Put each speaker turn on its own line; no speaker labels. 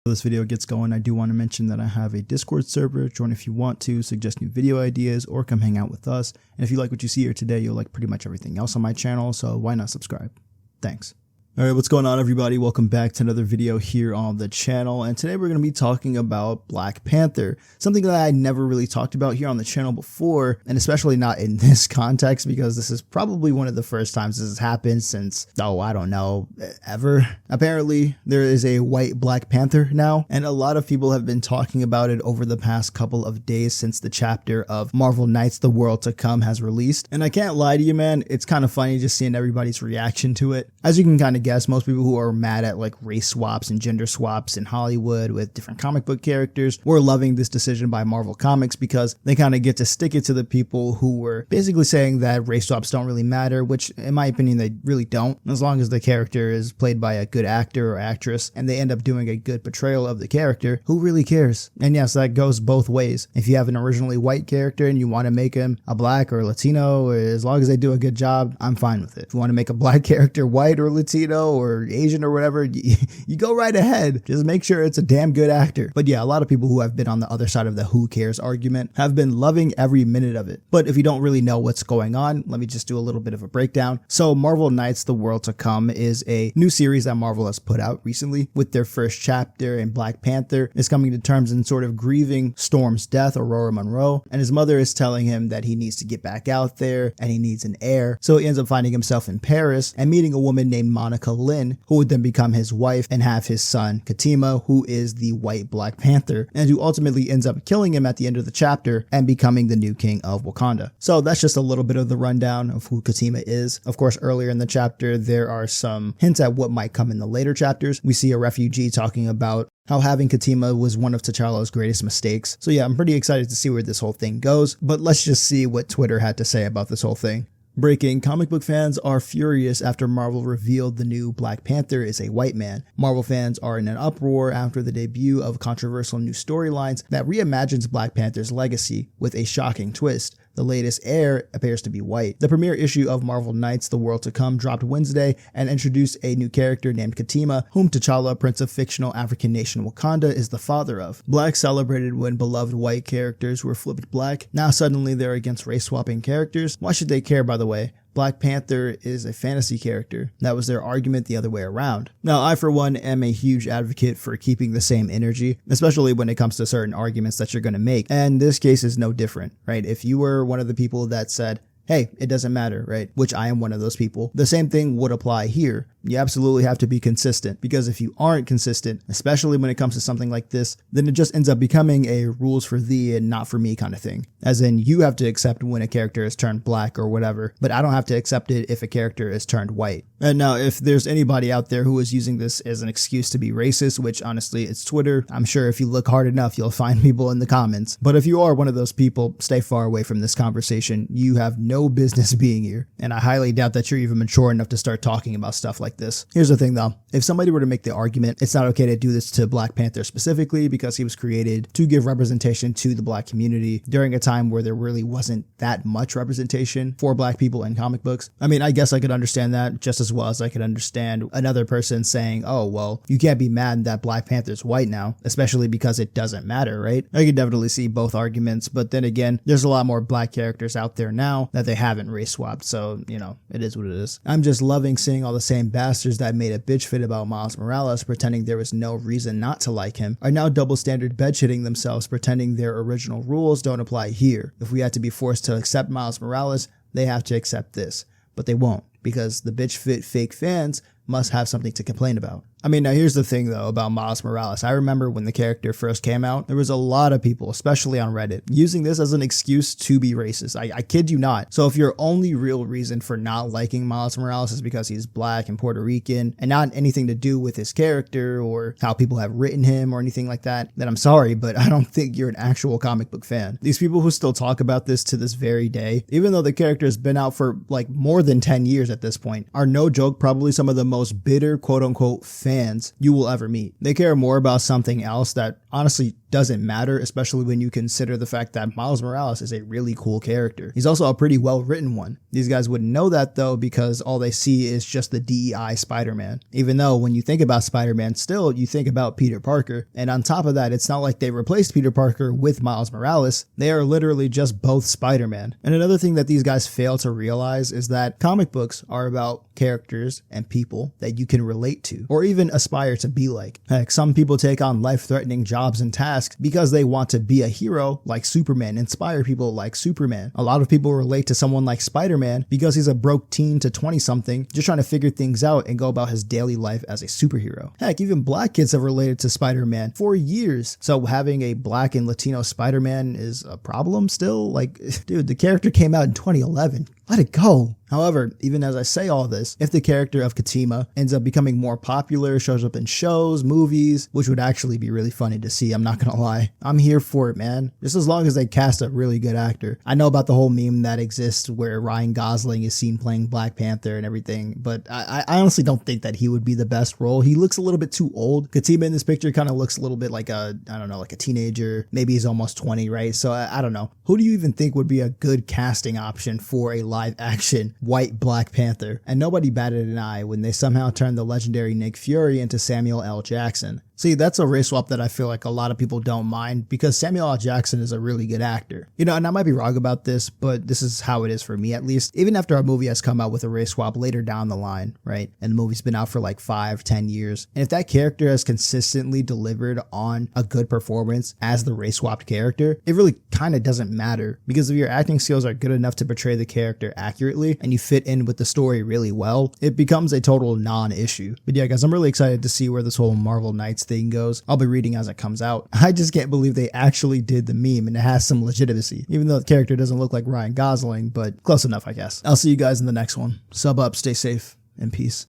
This video gets going, I do want to mention that I have a Discord server. Join if you want to, suggest new video ideas, or come hang out with us. And if you like what you see here today, you'll like pretty much everything else on my channel, so why not subscribe? Thanks. Alright, what's going on, everybody? Welcome back to another video here on the channel, and today we're going to be talking about Black Panther, something that I never really talked about here on the channel before, and especially not in this context, because this is probably one of the first times this has happened since, I don't know, ever. Apparently, there is a white Black Panther now, and a lot of people have been talking about it over the past couple of days since the chapter of Marvel Knights: The World to Come has released, and I can't lie to you, man, it's kind of funny just seeing everybody's reaction to it. As you can kind of guess, most people who are mad at like race swaps and gender swaps in Hollywood with different comic book characters were loving this decision by Marvel Comics because they kind of get to stick it to the people who were basically saying that race swaps don't really matter, which in my opinion they really don't, as long as the character is played by a good actor or actress and they end up doing a good portrayal of the character. Who really cares? And yes, that goes both ways. If you have an originally white character and you want to make him a black or Latino, as long as they do a good job, I'm fine with it. If you want to make a black character white or Latino or Asian or whatever, you go right ahead. Just make sure it's a damn good actor. But yeah, a lot of people who have been on the other side of the who cares argument have been loving every minute of it. But if you don't really know what's going on, let me just do a little bit of a breakdown. So Marvel Knights: The World to Come is a new series that Marvel has put out recently with their first chapter, and Black Panther is coming to terms and sort of grieving Storm's death, Aurora Monroe, and his mother is telling him that he needs to get back out there and he needs an heir. So he ends up finding himself in Paris and meeting a woman named Monica Lynn, who would then become his wife and have his son Katima, who is the white Black Panther, and who ultimately ends up killing him at the end of the chapter and becoming the new king of Wakanda. So that's just a little bit of the rundown of who Katima is. Of course, earlier in the chapter, there are some hints at what might come in the later chapters. We see a refugee talking about how having Katima was one of T'Challa's greatest mistakes. So yeah, I'm pretty excited to see where this whole thing goes, but let's just see what Twitter had to say about this whole thing. Breaking: comic book fans are furious after Marvel revealed the new Black Panther is a white man. Marvel fans are in an uproar after the debut of controversial new storylines that reimagines Black Panther's legacy with a shocking twist. The latest heir appears to be white. The premiere issue of Marvel Knights: The World to Come dropped Wednesday and introduced a new character named Katima, whom T'Challa, Prince of fictional African nation Wakanda, is the father of. Black celebrated when beloved white characters were flipped black. Now suddenly they're against race swapping characters. Why should they care, by the way? Black Panther is a fantasy character. That was their argument the other way around. Now, I for one am a huge advocate for keeping the same energy, especially when it comes to certain arguments that you're going to make. And this case is no different, right? If you were one of the people that said, hey, it doesn't matter, right? Which I am one of those people. The same thing would apply here. You absolutely have to be consistent, because if you aren't consistent, especially when it comes to something like this, then it just ends up becoming a rules for thee and not for me kind of thing. As in, you have to accept when a character is turned black or whatever, but I don't have to accept it if a character is turned white. And now, if there's anybody out there who is using this as an excuse to be racist, which honestly, it's Twitter, I'm sure if you look hard enough, you'll find people in the comments. But if you are one of those people, stay far away from this conversation. You have no business being here. And I highly doubt that you're even mature enough to start talking about stuff like this. Here's the thing though, if somebody were to make the argument, it's not okay to do this to Black Panther specifically because he was created to give representation to the black community during a time where there really wasn't that much representation for black people in comic books. I mean, I guess I could understand that just as well as I could understand another person saying, oh, well, you can't be mad that Black Panther's white now, especially because it doesn't matter, right? I could definitely see both arguments, but then again, there's a lot more black characters out there now that they haven't race swapped, so, you know, it is what it is. I'm just loving seeing all the same bastards that made a bitch fit about Miles Morales pretending there was no reason not to like him are now double standard bedshitting themselves pretending their original rules don't apply here. If we had to be forced to accept Miles Morales, they have to accept this, but they won't, because the bitch fit fake fans must have something to complain about. I mean, now here's the thing though about Miles Morales. I remember when the character first came out, there was a lot of people, especially on Reddit, using this as an excuse to be racist. I kid you not. So if your only real reason for not liking Miles Morales is because he's black and Puerto Rican and not anything to do with his character or how people have written him or anything like that, then I'm sorry, but I don't think you're an actual comic book fan. These people who still talk about this to this very day, even though the character has been out for like more than 10 years at this point, are no joke probably some of the most bitter quote unquote fans you will ever meet. They care more about something else that honestly doesn't matter, especially when you consider the fact that Miles Morales is a really cool character. He's also a pretty well written one. These guys wouldn't know that though, because all they see is just the DEI Spider-Man. Even though when you think about Spider-Man, still you think about Peter Parker. And on top of that, it's not like they replaced Peter Parker with Miles Morales. They are literally just both Spider-Man. And another thing that these guys fail to realize is that comic books are about characters and people that you can relate to, or even aspire to be like. Heck, some people take on life-threatening jobs and tasks because they want to be a hero like Superman, inspire people like Superman. A lot of people relate to someone like Spider-Man because he's a broke teen to 20-something just trying to figure things out and go about his daily life as a superhero. Heck, even black kids have related to Spider-Man for years. So having a black and Latino Spider-Man is a problem still? Like, dude, the character came out in 2011. Let it go. However, even as I say all this, if the character of Katima ends up becoming more popular, shows up in shows, movies, which would actually be really funny to see, I'm not gonna lie, I'm here for it, man. Just as long as they cast a really good actor. I know about the whole meme that exists where Ryan Gosling is seen playing Black Panther and everything, but I honestly don't think that he would be the best role. He looks a little bit too old. Katima in this picture kind of looks a little bit like a, I don't know, like a teenager. Maybe he's almost 20, right? So I don't know. Who do you even think would be a good casting option for a live action white Black Panther? And nobody batted an eye when they somehow turned the legendary Nick Fury into Samuel L. Jackson. See, that's a race swap that I feel like a lot of people don't mind because Samuel L. Jackson is a really good actor. You know, and I might be wrong about this, but this is how it is for me at least. Even after a movie has come out with a race swap later down the line, right? And the movie's been out for like 5-10 years. And if that character has consistently delivered on a good performance as the race swapped character, it really kind of doesn't matter, because if your acting skills are good enough to portray the character accurately and you fit in with the story really well, it becomes a total non-issue. But yeah, guys, I'm really excited to see where this whole Marvel Knights thing goes. I'll be reading as it comes out. I just can't believe they actually did the meme and it has some legitimacy, even though the character doesn't look like Ryan Gosling, but close enough, I guess. I'll see you guys in the next one. Sub up, stay safe, and peace.